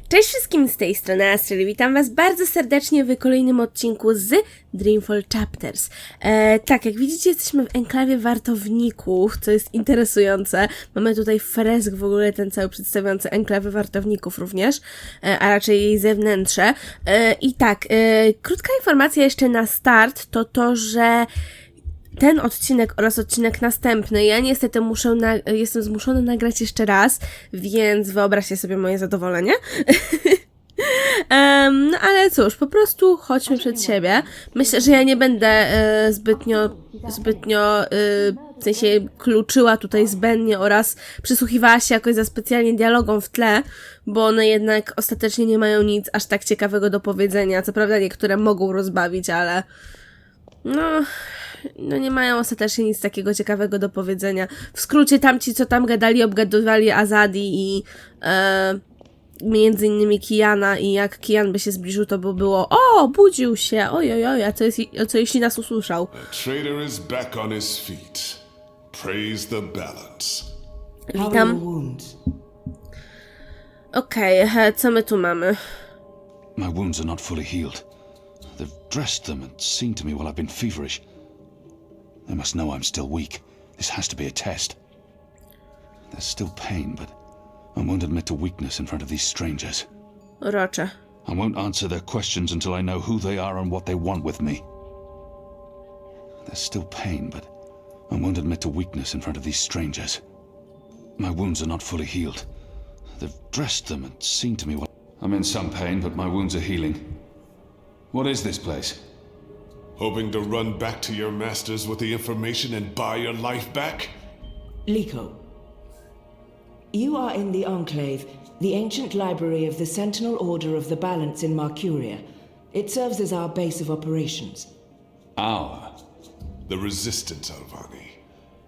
Cześć wszystkim, z tej strony Astrid. Witam Was bardzo serdecznie w kolejnym odcinku z Dreamfall Chapters. Tak, jak widzicie, jesteśmy w enklawie wartowników, co jest interesujące. Mamy tutaj fresk w ogóle, ten cały przedstawiający enklawę wartowników również, a raczej jej zewnętrze. I tak, krótka informacja jeszcze na start, to to, że ten odcinek oraz odcinek następny, ja niestety jestem zmuszona nagrać jeszcze raz, więc wyobraźcie sobie moje zadowolenie. No ale cóż, po prostu chodźmy przed siebie. Myślę, że ja nie będę zbytnio w sensie kluczyła tutaj zbędnie oraz przysłuchiwała się jakoś za specjalnie dialogom w tle, bo one jednak ostatecznie nie mają nic aż tak ciekawego do powiedzenia. Co prawda niektóre mogą rozbawić, ale no nie mają ostatecznie nic takiego ciekawego do powiedzenia. W skrócie tamci, co tam gadali, obgadywali Azadi i między innymi Kiana, i jak Kian by się zbliżył, to by było: o, budził się, ojojoj, a co jeśli nas usłyszał? The traitor is back on his feet. Praise the balance. Witam. Okej, co my tu mamy? My wounds are not fully healed. They've dressed them and seen to me while I've been feverish. They must know I'm still weak. This has to be a test. There's still pain, but I won't admit to weakness in front of these strangers. Urocze. I won't answer their questions until I know who they are and what they want with me. There's still pain, but I won't admit to weakness in front of these strangers. My wounds are not fully healed. They've dressed them and seen to me while I'm in some pain, but my wounds are healing. What is this place? Hoping to run back to your masters with the information and buy your life back? Liko, you are in the Enclave, the ancient library of the Sentinel Order of the Balance in Marcuria. It serves as our base of operations. Our? The Resistance, Alvani.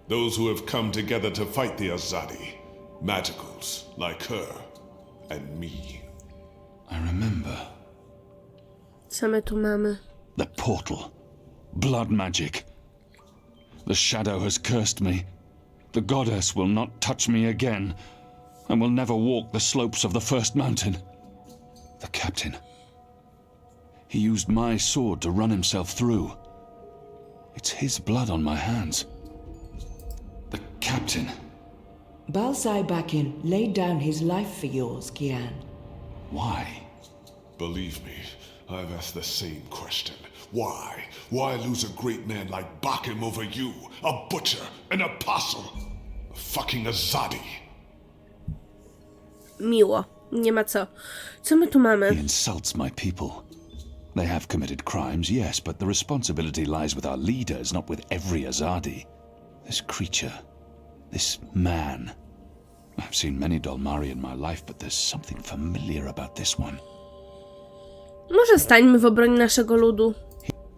Those who have come together to fight the Azadi. Magicals, like her, and me. I remember. Co my tu mamy? The portal. Blood magic. The shadow has cursed me. The goddess will not touch me again, and will never walk the slopes of the first mountain. The captain. He used my sword to run himself through. It's his blood on my hands. The captain. Balsai Bakin laid down his life for yours, Kian. Why? Believe me, I've asked the same question. Why? Why lose a great man like Bakim over you? A butcher, an apostle, a fucking Azadi. Miło. Nie ma co. Co my tu mamy? He insults my people. They have committed crimes, yes, but the responsibility lies with our leaders, not with every Azadi. This creature, this man. I've seen many Dolmari in my life, but there's something familiar about this one. Może stańmy w obronie naszego ludu.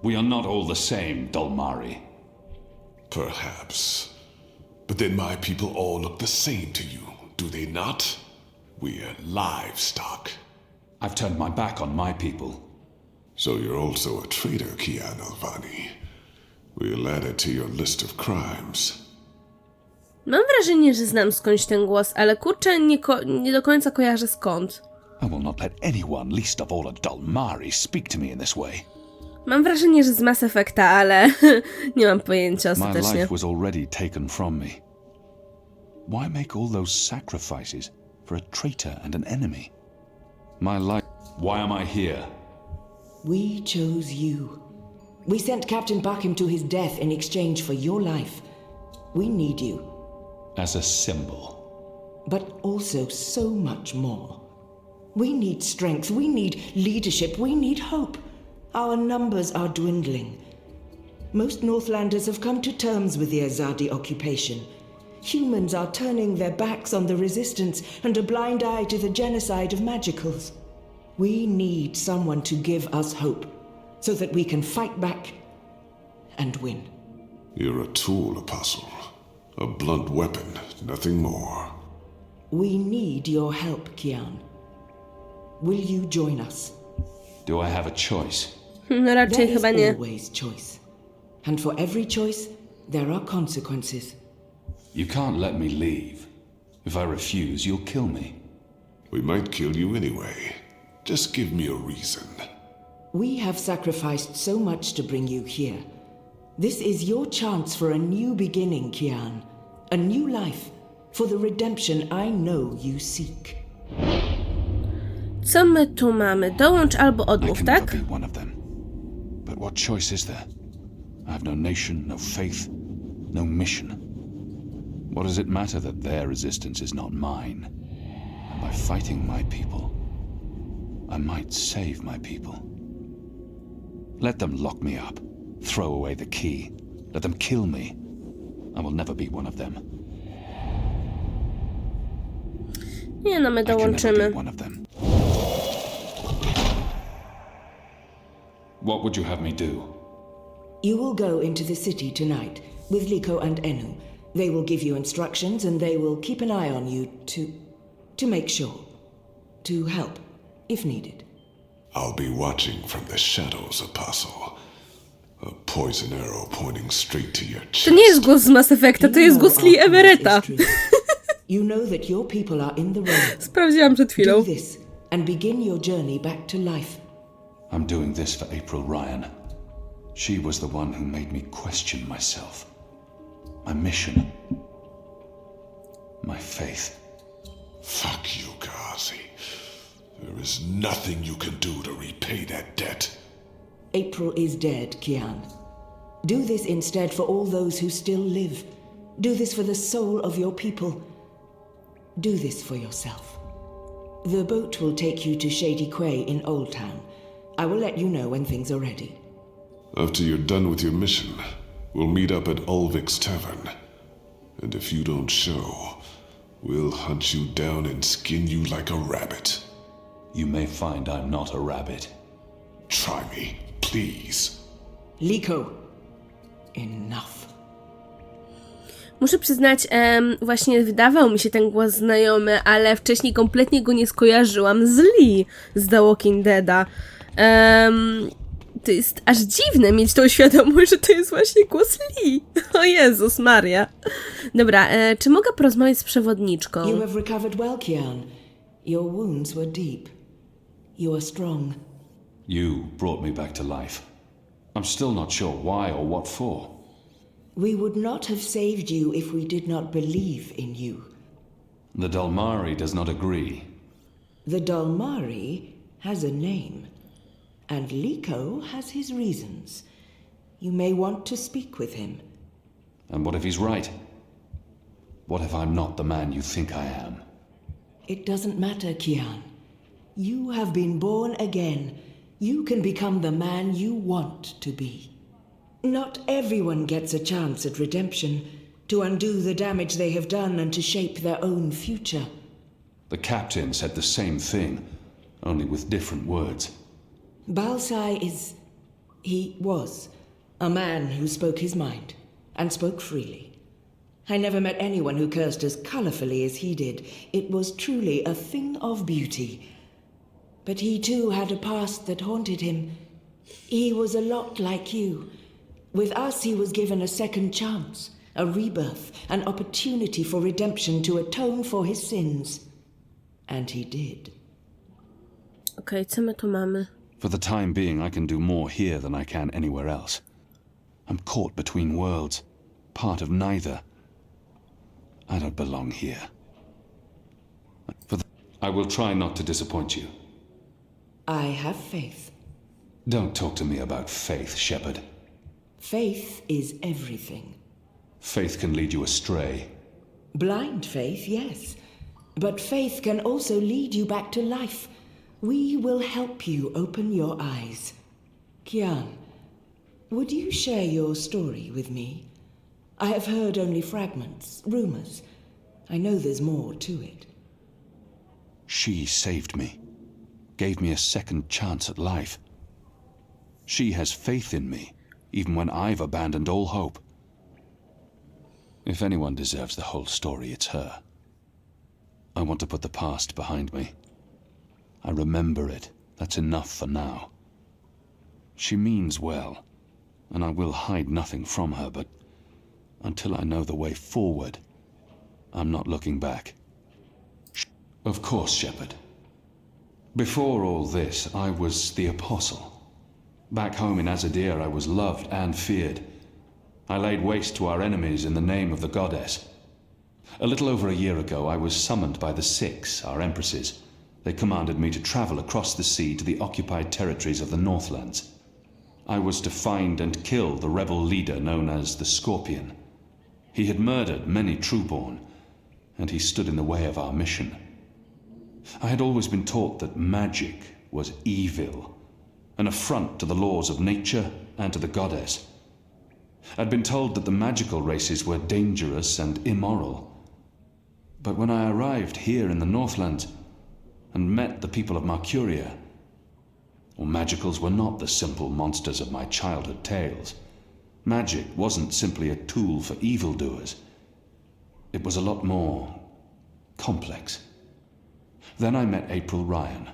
We are not all the same, Dolmari. Perhaps. But then my people all look the same to you, do they not? We're livestock. I've turned my back on my people. So you're also a traitor, Kiana Alvani. We'll add it to your list of crimes. Mam wrażenie, że znam skądś ten głos, ale kurczę, nie do końca kojarzę skąd. I will not let anyone, least of all a Dolmari, speak to me in this way. Mam wrażenie, że z Mass Effecta, ale nie mam pojęcia My ostatecznie. life was already taken from me. Why make all those sacrifices for a traitor and an enemy? My life... Why am I here? We chose you. We sent Captain Bakim to his death in exchange for your life. We need you. As a symbol. But also so much more. We need strength, we need leadership, we need hope. Our numbers are dwindling. Most Northlanders have come to terms with the Azadi occupation. Humans are turning their backs on the resistance and a blind eye to the genocide of magicals. We need someone to give us hope, so that we can fight back and win. You're a tool, Apostle. A blunt weapon, nothing more. We need your help, Kian. Will you join us? Do I have a choice? No raczej There is chyba nie. always choice. And for every choice, there are consequences. You can't let me leave. If I refuse, you'll kill me. We might kill you anyway. Just give me a reason. We have sacrificed so much to bring you here. This is your chance for a new beginning, Kian. A new life. For the redemption I know you seek. Co my tu mamy? Dołącz albo I odmów, can tak? never be one of them. But what choice is there? I have no nation, no faith, no mission. What does it matter that their resistance is not mine? And by fighting my people, I might save my people. Let them lock me up, throw away the key, let them kill me. I will never be one of them. Nie no, my I can never dołączymy. be one of them. What would you have me do? You will go into the city tonight with Liko and Enu. They will give you instructions and they will keep an eye on you to make sure. To help, if needed. I'll be watching from the shadows, Apostle. A poison arrow pointing straight to your chest. To nie jest głos z Mass Effecta, to jest głos Lee Everetta. You know that your people are in the road. Sprawdziłam przed Do chwilą. this and begin your journey back to life. I'm doing this for April Ryan. She was the one who made me question myself. My mission. My faith. Fuck you, Gazi. There is nothing you can do to repay that debt. April is dead, Kian. Do this instead for all those who still live. Do this for the soul of your people. Do this for yourself. The boat will take you to Shady Quay in Old Town. I will let you know when things are ready. After you're done with your mission, we'll meet up at Ulvik's Tavern. And if you don't show, we'll hunt you down and skin you like a rabbit. You may find I'm not a rabbit. Try me, please. Liko, enough. Muszę przyznać, właśnie wydawał mi się ten głos znajomy, ale wcześniej kompletnie go nie skojarzyłam z Lee z The Walking Deada. To jest aż dziwne mieć tą świadomość, że to jest właśnie głos Lee. O Jezus Maria. Dobra, czy mogę porozmawiać z przewodniczką? You have recovered well, Kian. Your wounds were deep. You are strong. You brought me back to life. I'm still not sure why or what for. We would not have saved you if we did not believe in you. The Dalmari does not agree. The Dalmari has a name, and Liko has his reasons. You may want to speak with him. And what if he's right? What if I'm not the man you think I am? It doesn't matter, Kian. You have been born again. You can become the man you want to be. Not everyone gets a chance at redemption, to undo the damage they have done and to shape their own future. The captain said the same thing, only with different words. Balsai he was, a man who spoke his mind, and spoke freely. I never met anyone who cursed as colorfully as he did. It was truly a thing of beauty. But he too had a past that haunted him. He was a lot like you. With us, he was given a second chance, a rebirth, an opportunity for redemption to atone for his sins. And he did. Okej, co my tu mamy? For the time being, I can do more here than I can anywhere else. I'm caught between worlds, part of neither. I don't belong here. I will try not to disappoint you. I have faith. Don't talk to me about faith, Shepherd. Faith is everything. Faith can lead you astray. Blind faith, yes. But faith can also lead you back to life. We will help you open your eyes. Kian, would you share your story with me? I have heard only fragments, rumors. I know there's more to it. She saved me, gave me a second chance at life. She has faith in me, even when I've abandoned all hope. If anyone deserves the whole story, it's her. I want to put the past behind me. I remember it. That's enough for now. She means well, and I will hide nothing from her, but until I know the way forward, I'm not looking back. Of course, Shepherd. Before all this, I was the apostle. Back home in Azadir, I was loved and feared. I laid waste to our enemies in the name of the goddess. A little over a year ago, I was summoned by the Six, our empresses. They commanded me to travel across the sea to the occupied territories of the Northlands. I was to find and kill the rebel leader known as the Scorpion. He had murdered many trueborn, and he stood in the way of our mission. I had always been taught that magic was evil, an affront to the laws of nature and to the goddess. I'd been told that the magical races were dangerous and immoral. But when I arrived here in the Northlands and met the people of Mercuria, well, magicals were not the simple monsters of my childhood tales. Magic wasn't simply a tool for evildoers. It was a lot more complex. Then I met April Ryan,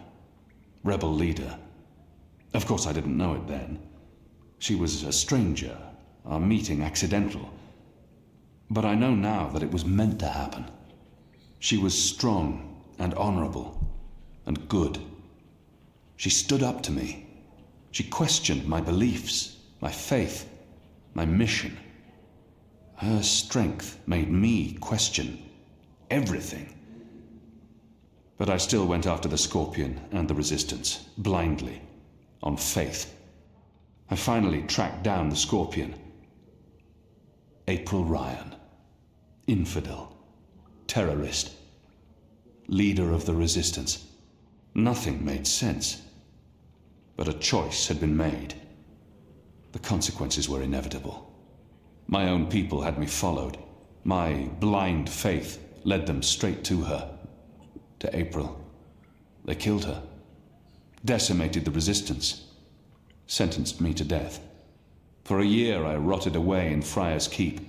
rebel leader. Of course, I didn't know it then. She was a stranger, our meeting accidental. But I know now that it was meant to happen. She was strong and honorable and good. She stood up to me. She questioned my beliefs, my faith, my mission. Her strength made me question everything. But I still went after the Scorpion and the Resistance, blindly, on faith. I finally tracked down the Scorpion. April Ryan. Infidel. Terrorist. Leader of the Resistance. Nothing made sense. But a choice had been made. The consequences were inevitable. My own people had me followed. My blind faith led them straight to her. To April. They killed her. Decimated the Resistance. Sentenced me to death. For a year I rotted away in Friar's Keep.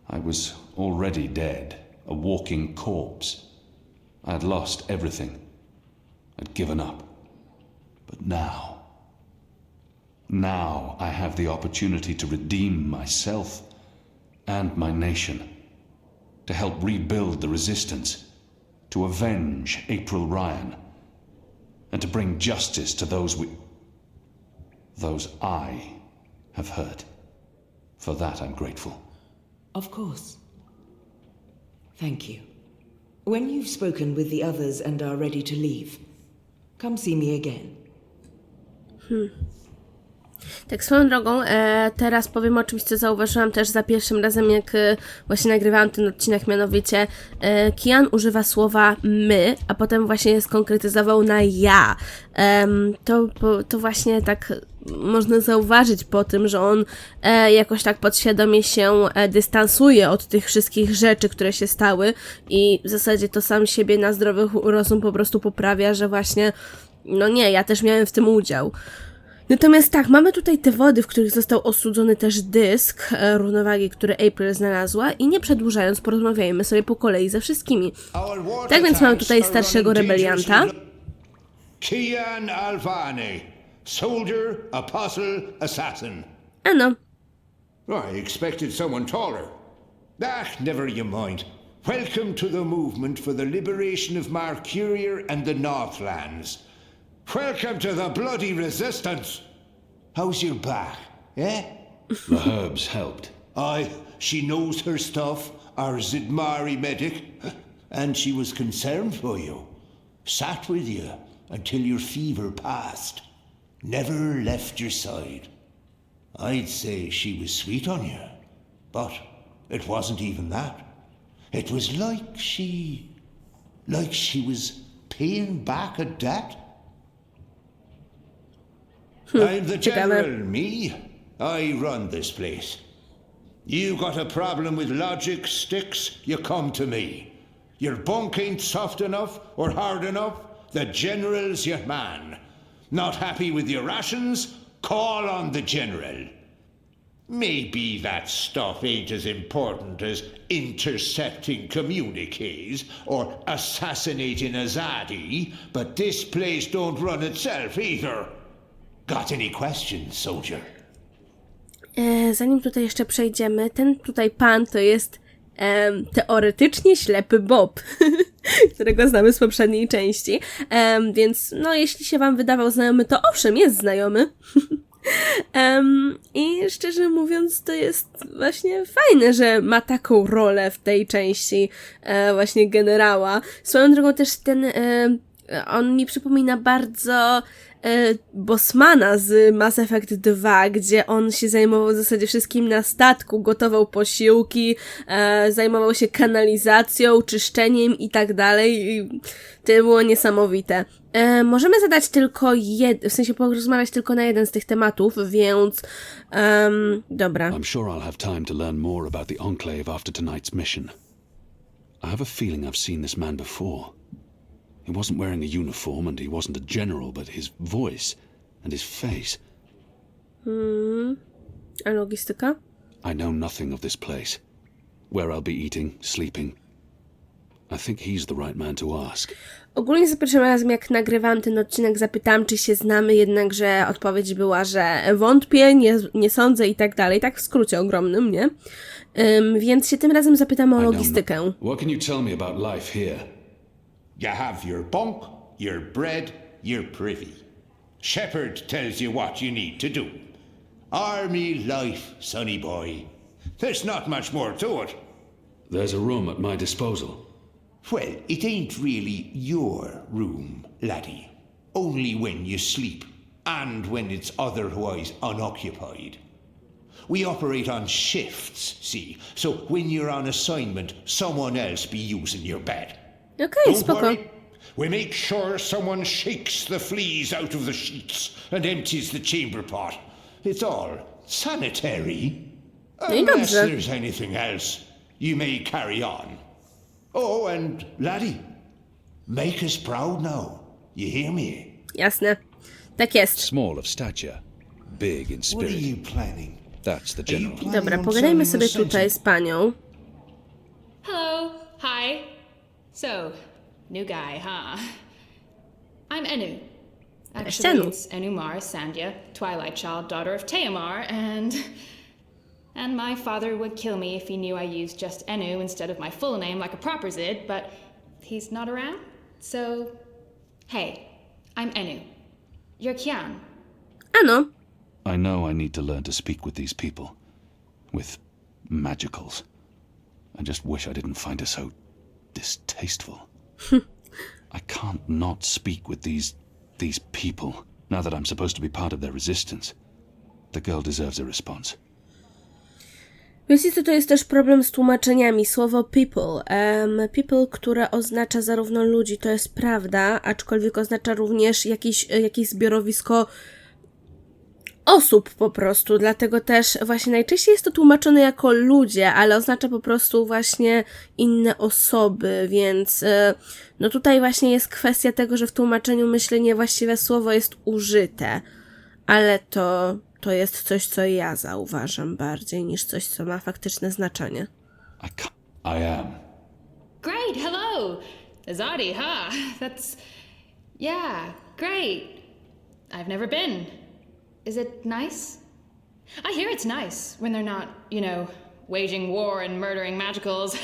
I was already dead, a walking corpse. I had lost everything. I'd given up. But now I have the opportunity to redeem myself and my nation, to help rebuild the Resistance, to avenge April Ryan, and to bring justice to those I have hurt. For that I'm grateful. Of course. Thank you. When you've spoken with the others and are ready to leave, come see me again. Tak swoją drogą, teraz powiem o czymś, co zauważyłam też za pierwszym razem, jak właśnie nagrywałam ten odcinek, mianowicie Kian używa słowa my, a potem właśnie skonkretyzował na ja. To właśnie tak można zauważyć po tym, że on jakoś tak podświadomie się dystansuje od tych wszystkich rzeczy, które się stały i w zasadzie to sam siebie na zdrowy rozum po prostu poprawia, że właśnie no nie, ja też miałem w tym udział. Natomiast tak, mamy tutaj te wody, w których został osudzony też dysk równowagi, który April znalazła i nie przedłużając, porozmawiajmy sobie po kolei ze wszystkimi. Tak więc mamy tutaj starszego rebelianta. Kiana, soldier, apostle, assassin. Ano. I expected someone taller. Never you mind. Welcome to the movement for the liberation of Mercuria and the Northlands. Welcome to the bloody resistance. How's your back, eh? The herbs helped. Aye, she knows her stuff, our Zidmari medic, and she was concerned for you. Sat with you until your fever passed. Never left your side. I'd say she was sweet on you, but it wasn't even that. It was like she was paying back a debt. I'm the general, me. I run this place. You got a problem with logic, sticks, you come to me. Your bunk ain't soft enough or hard enough, the general's your man. Not happy with your rations? Call on the general. Maybe that stuff ain't as important as intercepting communiques or assassinating Azadi, but this place don't run itself either. Got any questions, soldier? Zanim tutaj jeszcze przejdziemy, ten tutaj pan to jest teoretycznie ślepy Bob, którego znamy z poprzedniej części. Więc no, jeśli się wam wydawał znajomy, to owszem, jest znajomy. I szczerze mówiąc, to jest właśnie fajne, że ma taką rolę w tej części właśnie generała. Swoją drogą też on mi przypomina bardzo Bosmana z Mass Effect 2, gdzie on się zajmował w zasadzie wszystkim na statku, gotował posiłki, zajmował się kanalizacją, czyszczeniem i tak dalej. I to było niesamowite. Możemy zadać tylko w sensie porozmawiać tylko na jeden z tych tematów, więc dobra. I'm sure I'll have time to learn more about the Enclave after tonight's mission. I have a feeling I've seen this man before. He wasn't wearing a uniform and he wasn't a general, but his voice and his face. A logistyka? I know nothing of this place. Where I'll be eating, sleeping. I think he's the right man to ask. Ogólnie za pierwszym razem, jak nagrywałam ten odcinek, zapytałam, czy się znamy, jednakże odpowiedź była, że wątpię, nie sądzę i tak dalej. Tak w skrócie ogromnym, nie? Więc się tym razem zapytam o logistykę. What can you tell me about life here? You have your bunk, your bread, your privy. Shepherd tells you what you need to do. Army life, sonny boy. There's not much more to it. There's a room at my disposal. Well, it ain't really your room, laddie. Only when you sleep, and when it's otherwise unoccupied. We operate on shifts, see? So when you're on assignment, someone else be using your bed. Okej, Don't spoko. worry. We make sure someone shakes the fleas out of the sheets and empties the chamber pot. It's all sanitary. No i Unless dobrze. there's anything else, you may carry on. Oh, and laddie, make us proud now. You hear me? Jasne. Tak jest. Small of stature, big in What are spirit. you planning? That's the Are you general. planning Dobra, on pogadajmy selling sobie the tutaj z panią. Hello. Hi. So, new guy, huh? I'm Enu. Actually, Enu. it's Enumar Sandhya, Twilight Child, daughter of Teomar, and my father would kill me if he knew I used just Enu instead of my full name like a proper Zid, but he's not around. So, hey, I'm Enu. You're Kian. Ano. I know I need to learn to speak with these people. With magicals. I just wish I didn't find her so distasteful. I can't not speak with these people, now that I'm supposed to be part of their resistance. The girl deserves a response. Wiecie co, to jest też problem z tłumaczeniami. Słowo people. People, które oznacza zarówno ludzi, to jest prawda, aczkolwiek oznacza również jakieś zbiorowisko osób po prostu, dlatego też właśnie najczęściej jest to tłumaczone jako ludzie, ale oznacza po prostu właśnie inne osoby, więc no tutaj właśnie jest kwestia tego, że w tłumaczeniu myślę niewłaściwe słowo jest użyte, ale to jest coś, co ja zauważam bardziej niż coś, co ma faktyczne znaczenie. I am. Great, hello! Azadi, huh? Yeah, great. I've never been. Is it nice? I hear it's nice when they're not, waging war and murdering magicals.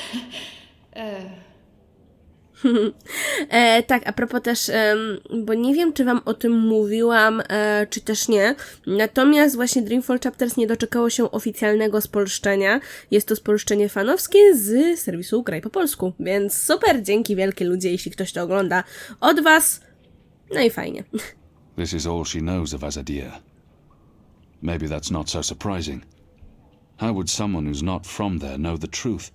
Tak, a propos też, bo nie wiem, czy wam o tym mówiłam, czy też nie, natomiast właśnie Dreamfall Chapters nie doczekało się oficjalnego spolszczenia. Jest to spolszczenie fanowskie z serwisu Graj po polsku, więc super, dzięki wielkie ludzie, jeśli ktoś to ogląda od was. No i fajnie. This is all she knows of Azadir. Maybe that's not so surprising. How would someone who's not from there know the truth?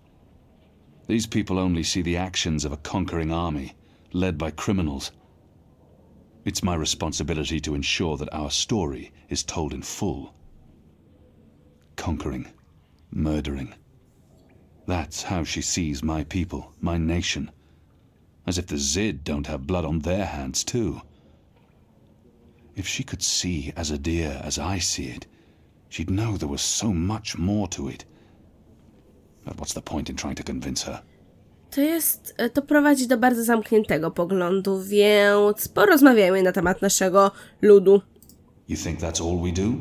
These people only see the actions of a conquering army, led by criminals. It's my responsibility to ensure that our story is told in full. Conquering, murdering. That's how she sees my people, my nation. As if the Zid don't have blood on their hands too. If she could see Azadir as I see it, she'd know there was so much more to it. But what's the point in trying to convince her? To prowadzi do bardzo zamkniętego poglądu, więc porozmawiajmy na temat naszego ludu. You think that's all we do?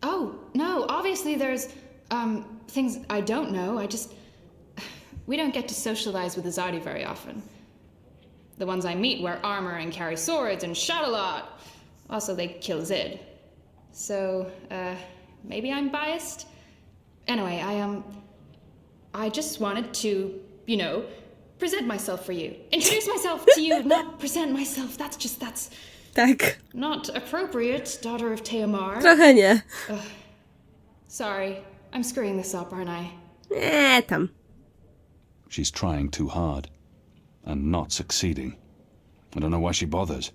Oh, no, obviously there's, things I don't know. We don't get to socialize with Azadi very often. The ones I meet wear armor and carry swords and shout a lot. Also, they kill Zid. So, maybe I'm biased? Anyway, I just wanted to, you know, present myself for you. Introduce myself to you, not present myself. That's Tak, not appropriate, daughter of Teomar. trochę nie. Sorry, I'm screwing this up, aren't I? Tam. She's trying too hard. And not succeeding. I don't know why she bothers.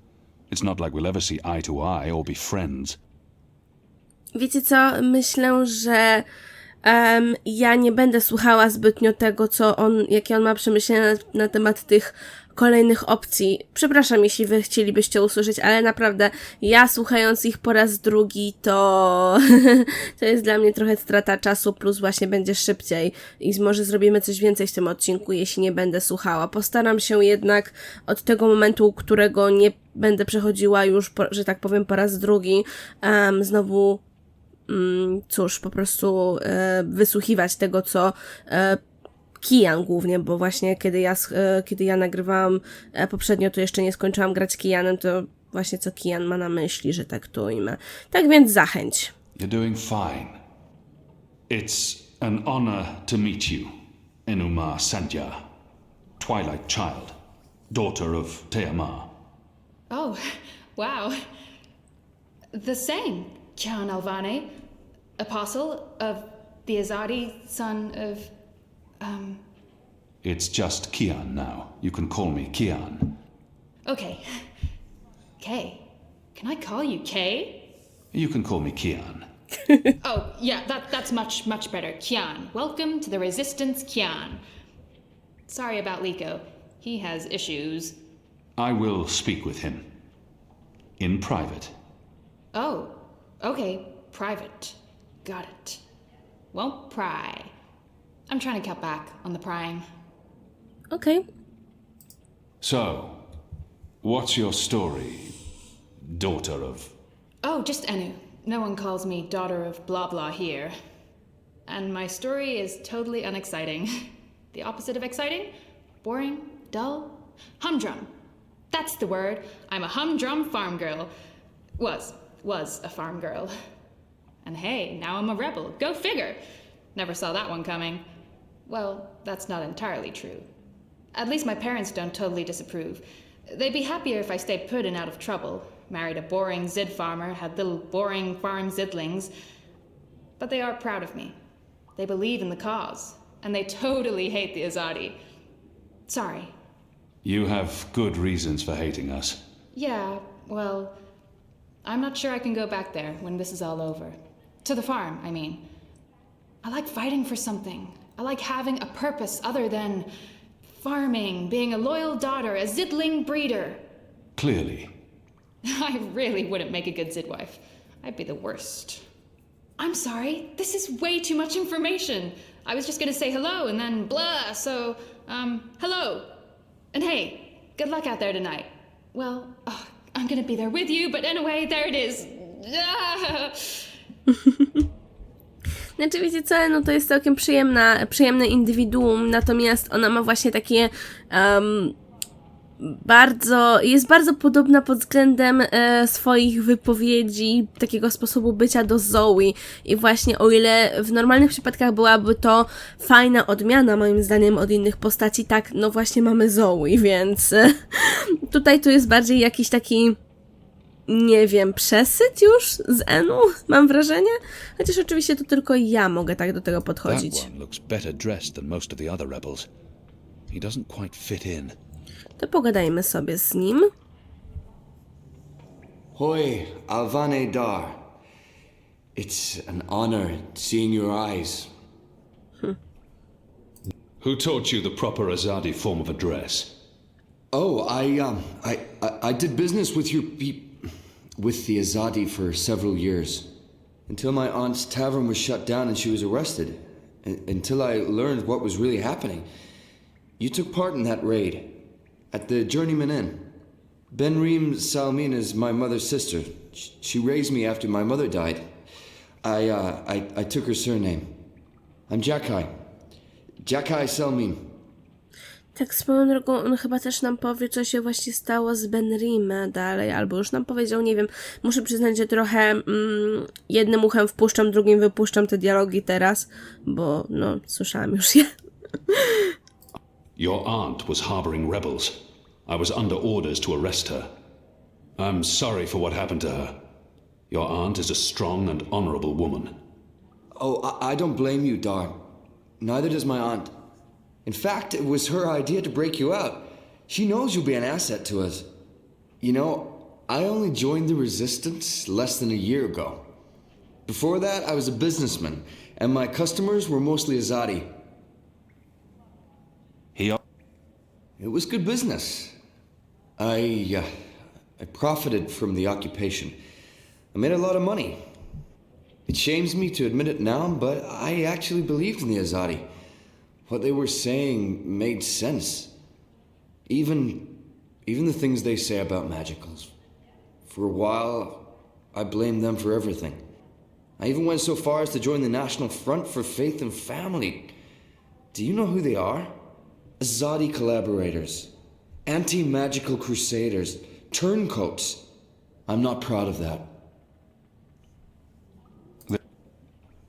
It's not like we'll ever see eye to eye or be friends. Wiecie co? Myślę, że ja nie będę słuchała zbytnio tego, jakie on ma przemyślenia na temat tych kolejnych opcji. Przepraszam, jeśli wy chcielibyście usłyszeć, ale naprawdę ja słuchając ich po raz drugi, to to jest dla mnie trochę strata czasu, plus właśnie będzie szybciej i może zrobimy coś więcej w tym odcinku, jeśli nie będę słuchała. Postaram się jednak od tego momentu, którego nie będę przechodziła już, że tak powiem, po raz drugi, znowu cóż, po prostu wysłuchiwać tego, co Kian głównie, bo właśnie kiedy ja nagrywałam poprzednio, to jeszcze nie skończyłam grać Kianem, to właśnie co Kian ma na myśli, że tak to ujmę. Tak więc zachęć. You're doing fine. It's an honor to meet you, Enuma Sandhya, Twilight Child, daughter of Teomar. Oh, wow. The same, Kian Alvane, apostle of the Azadi, son of, It's just Kian now. You can call me Kian. Okay. Kay. Can I call you Kay? You can call me Kian. Oh, yeah, that's much better. Kian. Welcome to the Resistance, Kian. Sorry about Liko. He has issues. I will speak with him. In private. Oh, okay. Private. Got it. Won't pry. I'm trying to cut back on the prying. Okej. So, what's your story, daughter of... Oh, just Enu. No one calls me daughter of blah blah here. And my story is totally unexciting. The opposite of exciting? Boring? Dull? Humdrum. That's the word. I'm a humdrum farm girl. Was a farm girl. And hey, now I'm a rebel. Go figure. Never saw that one coming. Well, that's not entirely true. At least my parents don't totally disapprove. They'd be happier if I stayed put and out of trouble. Married a boring Zid farmer, had little boring farm Zidlings. But they are proud of me. They believe in the cause. And they totally hate the Azadi. Sorry. You have good reasons for hating us. Yeah, well, I'm not sure I can go back there when this is all over. To the farm, I mean. I like fighting for something. I like having a purpose other than farming, being a loyal daughter, a Zidling breeder. Clearly. I really wouldn't make a good Zidwife. I'd be the worst. I'm sorry, this is way too much information. I was just gonna say hello and then blah, so, hello. And hey, good luck out there tonight. Well, I'm gonna be there with you, but anyway, there it is. Znaczy wiecie co, no to jest całkiem przyjemne indywiduum, natomiast ona ma właśnie takie jest bardzo podobna pod względem swoich wypowiedzi, takiego sposobu bycia do Zoe i właśnie o ile w normalnych przypadkach byłaby to fajna odmiana moim zdaniem od innych postaci, tak no właśnie mamy Zoe, więc tutaj to jest bardziej jakiś taki, nie wiem, przesyt już z Enu, mam wrażenie. Chociaż oczywiście to tylko ja mogę tak do tego podchodzić. That one looks better dressed than most of the other rebels. He doesn't quite fit in. To pogadajmy sobie z nim. Hoi, Alvane Dar. It's an honor seeing your eyes. Who taught you the proper Azadi form of address? Oh, I did business with with the Azadi for several years. Until my aunt's tavern was shut down and she was arrested. Until I learned what was really happening. You took part in that raid. At the Journeyman Inn. Benreem Salmin is my mother's sister. She raised me after my mother died. I took her surname. I'm Jakai. Jakai Salmin. Tak swoją drogą, on chyba też nam powie, co się właśnie stało z Benrime dalej, albo już nam powiedział, nie wiem. Muszę przyznać, że trochę jednym uchem wpuszczam, drugim wypuszczam te dialogi teraz, bo no, słyszałam już je. Your aunt was harboring rebels. I was under orders to arrest her. I'm sorry for what happened to her. Your aunt is a strong and honorable woman. Oh, I don't blame you, Dar. Neither does my aunt. In fact, it was her idea to break you out. She knows you'll be an asset to us. You know, I only joined the Resistance less than a year ago. Before that, I was a businessman, and my customers were mostly Azadi. It was good business. I profited from the occupation. I made a lot of money. It shames me to admit it now, but I actually believed in the Azadi. What they were saying made sense. Even the things they say about magicals. For a while, I blamed them for everything. I even went so far as to join the National Front for Faith and Family. Do you know who they are? Azadi collaborators. Anti-magical crusaders. Turncoats. I'm not proud of that.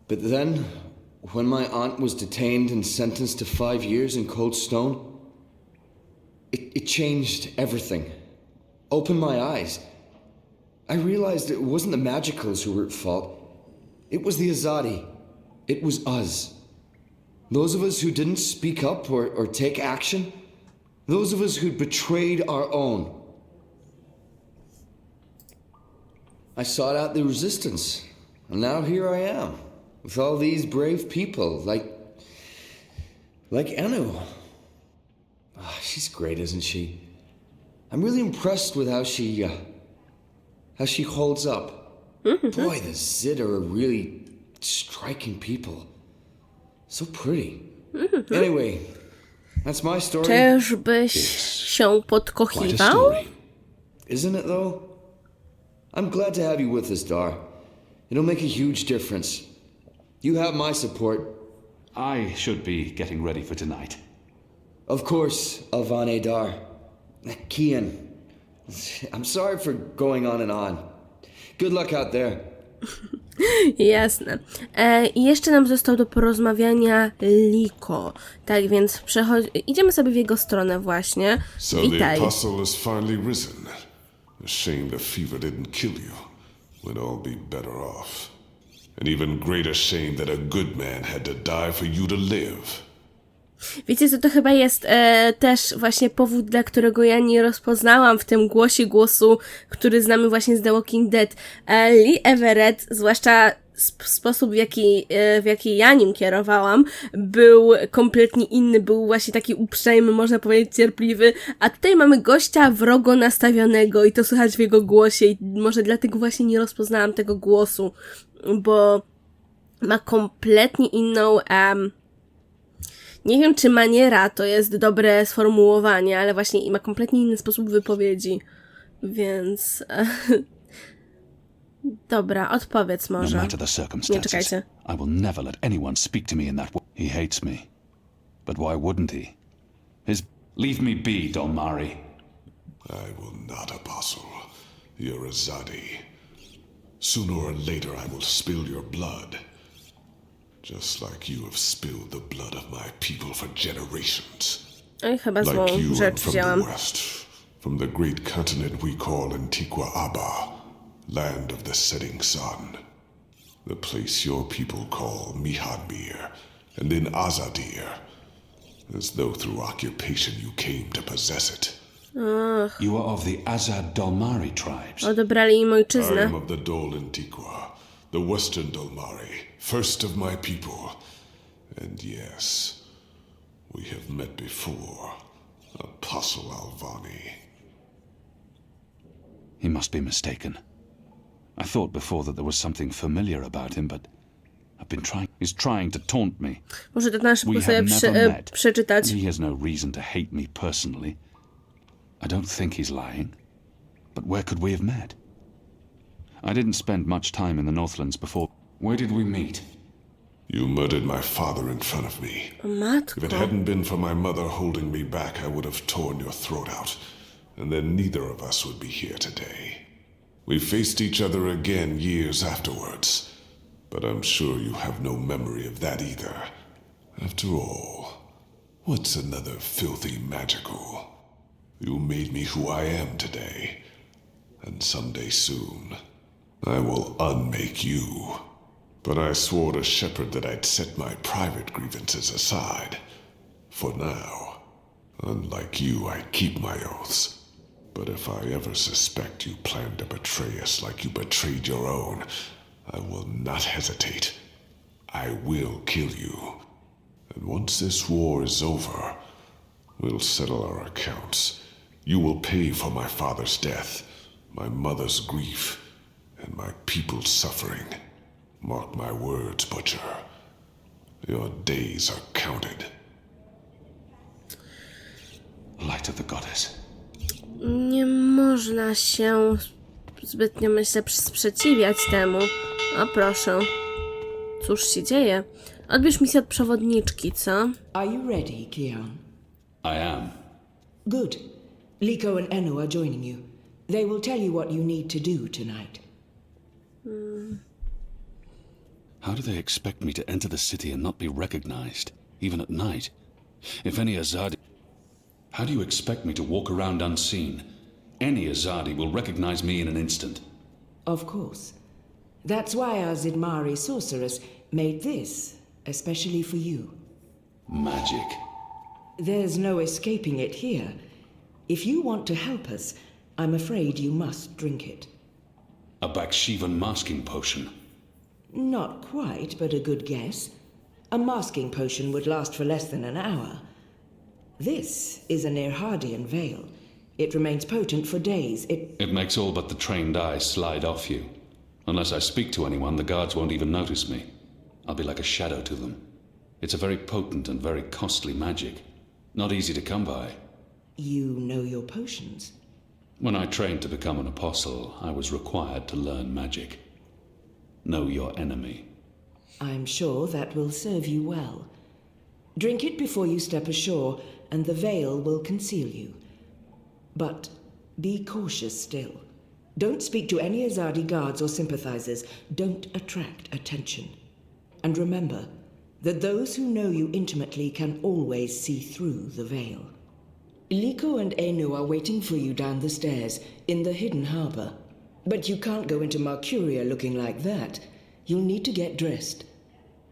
But then, when my aunt was detained and sentenced to 5 years in Cold Stone, it changed everything. Opened my eyes. I realized it wasn't the Magicals who were at fault. It was the Azadi. It was us. Those of us who didn't speak up or take action. Those of us who'd betrayed our own. I sought out the resistance, and now here I am. With all these brave people, like Anu. Oh, she's great, isn't she? I'm really impressed with how she holds up. Boy, the Zid are really striking people. So pretty. Anyway, that's my story. Czyżbyś się podkochiwał? Isn't it though? I'm glad to have you with us, Dar. It'll make a huge difference. You have my support. I should be getting ready for tonight. Of course, Alvane Dar. Kian. I'm sorry for going on and on. Good luck out there. Jasne. I jeszcze nam został do porozmawiania Liko. Tak więc idziemy sobie w jego stronę właśnie. So Witaj. the apostle has finally risen. A shame the fever didn't kill you. We'd all be better off. An even greater shame that a good man had to die for you to live. Wiecie co, to chyba jest też właśnie powód, dla którego ja nie rozpoznałam w tym głosu, który znamy właśnie z The Walking Dead. Lee Everett, zwłaszcza sposób, w jaki ja nim kierowałam, był kompletnie inny, był właśnie taki uprzejmy, można powiedzieć cierpliwy, a tutaj mamy gościa wrogo nastawionego i to słychać w jego głosie i może dlatego właśnie nie rozpoznałam tego głosu, bo ma kompletnie inną, nie wiem czy maniera to jest dobre sformułowanie, ale właśnie ma kompletnie inny sposób wypowiedzi, więc dobra, odpowiedz może. No matter the circumstances, Nie czekajcie. I will never let anyone speak to me in that way. He hates me. But why wouldn't he? Leave me be, Dolmari. I will not, Apostle. You're a Zadi. Sooner or later I will spill your blood. Just like you have spilled the blood of my people for generations. Oj, chyba złą Like you rzecz from wzięłam. the west, from the great continent we call Antigua Aba, land of the setting sun. The place your people call Mihadmir, and then Azadir, as though through occupation you came to possess it. You are of the Azad Dolmari tribes. Odebrali im I ojczyznę. am of the Dol Antiqua, the western Dolmari, first of my people. And yes, we have met before, Apostle Alvani. He must be mistaken. I thought before that there was something familiar about him, but I've been trying. He's trying to taunt me. Muszę to na szybko We sobie have never met. przeczytać. He has no reason to hate me personally. I don't think he's lying. But where could we have met? I didn't spend much time in the Northlands before. Where did we meet? You murdered my father in front of me. O If it matko. hadn't been for my mother holding me back, I would have torn your throat out, and then neither of us would be here today. We faced each other again years afterwards, but I'm sure you have no memory of that either. After all, what's another filthy magical? You made me who I am today, and someday soon, I will unmake you. But I swore to Shepard that I'd set my private grievances aside. For now. Unlike you, I keep my oaths. But if I ever suspect you plan to betray us like you betrayed your own, I will not hesitate. I will kill you. And once this war is over, we'll settle our accounts. You will pay for my father's death, my mother's grief, and my people's suffering. Mark my words, Butcher. Your days are counted. Light of the goddess. Nie można się zbytnio, myślę, sprzeciwiać temu. O proszę. Cóż się dzieje? Odbierz misję od przewodniczki, co? Are you ready, Kian? I am. Good. Liko and Enu are joining you. They will tell you what you need to do tonight. How do they expect me to enter the city and not be recognized, even at night? If any Azadi... How do you expect me to walk around unseen? Any Azadi will recognize me in an instant. Of course. That's why our Zidmari sorceress made this, especially for you. Magic. There's no escaping it here. If you want to help us, I'm afraid you must drink it. A Bakshivan masking potion. Not quite, but a good guess. A masking potion would last for less than an hour. This is an Irhadian veil. It remains potent for days. It makes all but the trained eyes slide off you. Unless I speak to anyone, the guards won't even notice me. I'll be like a shadow to them. It's a very potent and very costly magic. Not easy to come by. You know your potions. When I trained to become an apostle, I was required to learn magic. Know your enemy. I'm sure that will serve you well. Drink it before you step ashore, and the veil will conceal you. But be cautious still. Don't speak to any Azadi guards or sympathizers. Don't attract attention. And remember that those who know you intimately can always see through the veil. Liko and Enu are waiting for you down the stairs in the hidden harbor. But you can't go into Mercuria looking like that. You'll need to get dressed.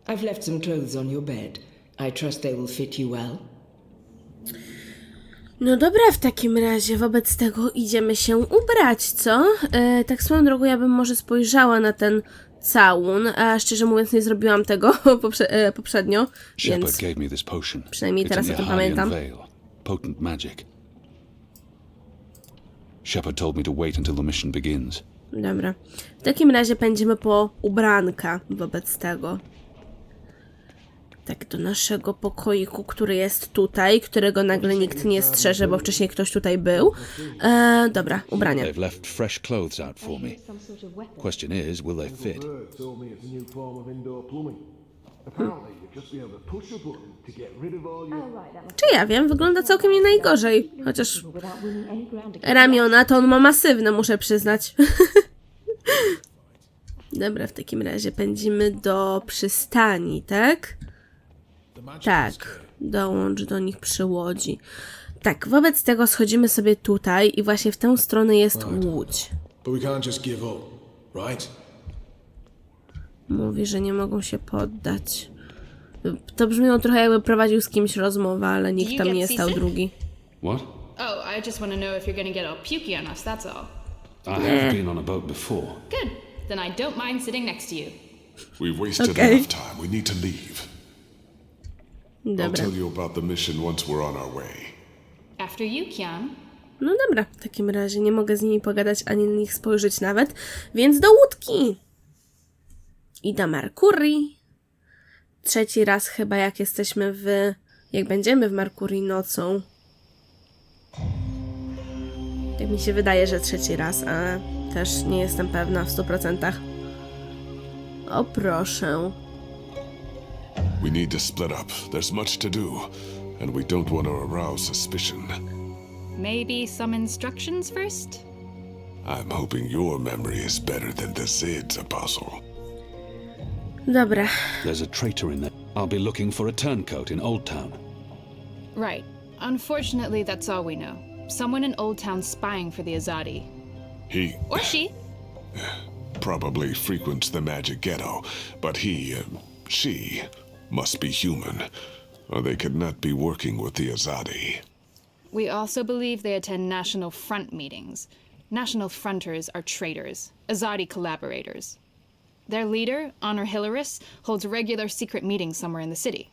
I've left some clothes on your bed. I trust they will fit you well. No dobra, w takim razie wobec tego idziemy się ubrać, co? Tak swoją drogą ja bym może spojrzała na ten całun, a szczerze mówiąc nie zrobiłam tego poprzednio, więc gave me this potion. przynajmniej teraz o tym pamiętam. Potent magic. Shepard told me to wait until the mission begins. Dobra. W takim razie pędzimy po ubranka wobec tego. Tak, do naszego pokoiku, który jest tutaj, którego nagle nikt nie strzeże, bo wcześniej ktoś tutaj był. Dobra, ubrania. They've left fresh clothes out for me. Question is, will they fit? Czy ja wiem, wygląda całkiem nie najgorzej. Chociaż ramiona to on ma masywne, muszę przyznać. Dobra, w takim razie pędzimy do przystani, tak? Tak, dołącz do nich przy łodzi. Tak, wobec tego schodzimy sobie tutaj i właśnie w tę stronę jest łódź. Mówi, że nie mogą się poddać. To brzmiało trochę jakby prowadził z kimś rozmowę, ale nikt tam nie stał drugi. What? Oh, I just want to know if you're going to get all pukey on us, that's all. I have been on a boat before. Good. Then I don't mind sitting next to you. We've wasted Okay. enough time. We need to leave. I'll Dobra. tell you about the mission once we're on our way. After you, Kian. No dobra, w takim razie nie mogę z nimi pogadać, ani na nich spojrzeć nawet, więc do łódki! I do Merkurii. Trzeci raz chyba jak jesteśmy jak będziemy w Merkurii nocą. Tak mi się wydaje, że trzeci raz, ale też nie jestem pewna w 100%. O proszę. We need to split up. There's much to do, and we don't want to arouse suspicion. Maybe some instructions first? I'm hoping your memory is better than the Zid's, Apostle. Dobra. There's a traitor in there. I'll be looking for a turncoat in Old Town. Right. Unfortunately, that's all we know. Someone in Old Town spying for the Azadi. He Or she. probably frequents the magic ghetto, but she must be human, or they could not be working with the Azadi. We also believe they attend National Front meetings. National Fronters are traitors, Azadi collaborators. Their leader, Honor Hilaris, holds regular secret meetings somewhere in the city.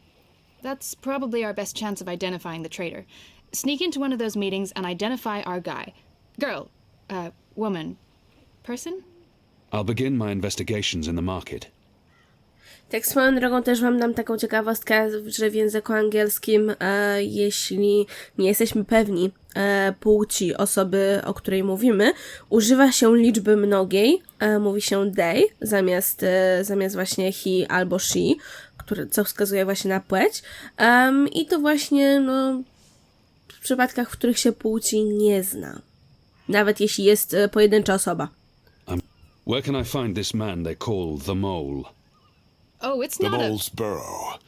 That's probably our best chance of identifying the traitor. Sneak into one of those meetings and identify our guy. Girl, woman, person? I'll begin my investigations in the market. Tak swoją drogą też wam dam taką ciekawostkę, że w języku angielskim, jeśli nie jesteśmy pewni płci osoby, o której mówimy, używa się liczby mnogiej, mówi się they zamiast właśnie he albo she, co wskazuje właśnie na płeć. I to właśnie w przypadkach, w których się płci nie zna. Nawet jeśli jest pojedyncza osoba. Where can I find this man they call the Mole? Oh, it's The not mole's burrow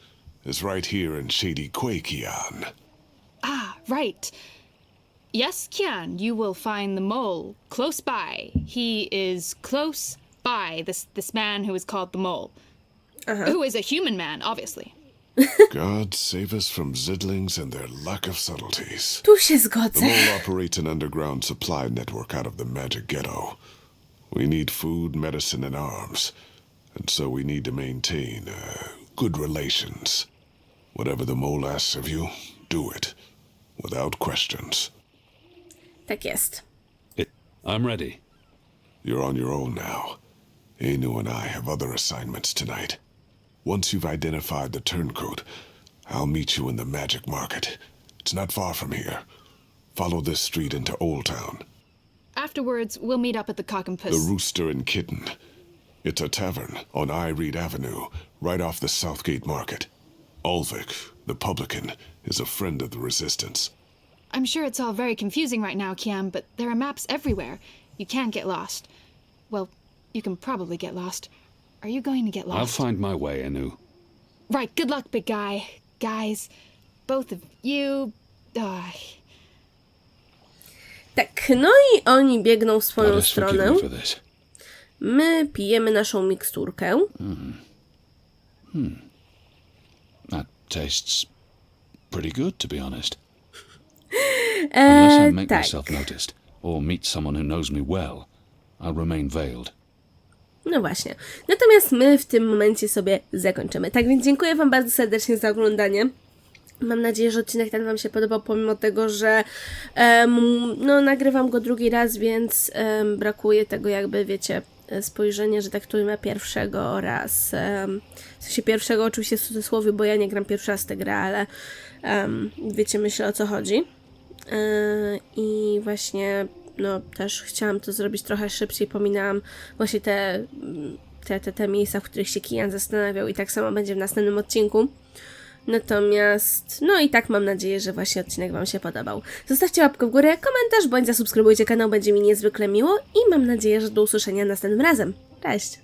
is right here in Shady Quay, Kian. Right. Yes, Kian, you will find the mole close by. He is close by, this man who is called the Mole. Who is a human man, obviously. God save us from Zidlings and their lack of subtleties. Tu się The zgodzę. mole operates an underground supply network out of the magic ghetto. We need food, medicine, and arms. And so we need to maintain good relations. Whatever the mole asks of you, do it. Without questions. Tak jest. I'm ready. You're on your own now. Anu and I have other assignments tonight. Once you've identified the turncoat, I'll meet you in the magic market. It's not far from here. Follow this street into Old Town. Afterwards, we'll meet up at the Cock and The Puss. Rooster and Kitten. It's a tavern on I Reed Avenue, right off the Southgate Market. Ulvik, the publican, is a friend of the Resistance. I'm sure it's all very confusing right now, Kian, but there are maps everywhere. You can't get lost. Well, you can probably get lost. Are you going to get lost? I'll find my way, Anu. Right, good luck, big guy. Guys, both of you... Tak, no i oni biegną w swoją Goddess, forgive stronę. me for this. My pijemy naszą miksturkę. That tastes pretty good, to be honest. Unless I make tak. myself noticed, or meet someone who knows me well, I'll remain veiled. No właśnie. Natomiast my w tym momencie sobie zakończymy. Tak więc dziękuję wam bardzo serdecznie za oglądanie. Mam nadzieję, że odcinek ten wam się podobał, pomimo tego, że nagrywam go drugi raz, więc brakuje tego jakby, wiecie, spojrzenia, że tak to ma pierwszego oraz w sensie pierwszego oczywiście w cudzysłowie, bo ja nie gram pierwszy raz tę grę, ale wiecie, myślę, o co chodzi. I właśnie też chciałam to zrobić trochę szybciej, pominęłam właśnie te miejsca, w których się Kian zastanawiał i tak samo będzie w następnym odcinku. Natomiast, i tak mam nadzieję, że właśnie odcinek wam się podobał. Zostawcie łapkę w górę, komentarz, bądź zasubskrybujcie kanał, będzie mi niezwykle miło i mam nadzieję, że do usłyszenia następnym razem. Cześć!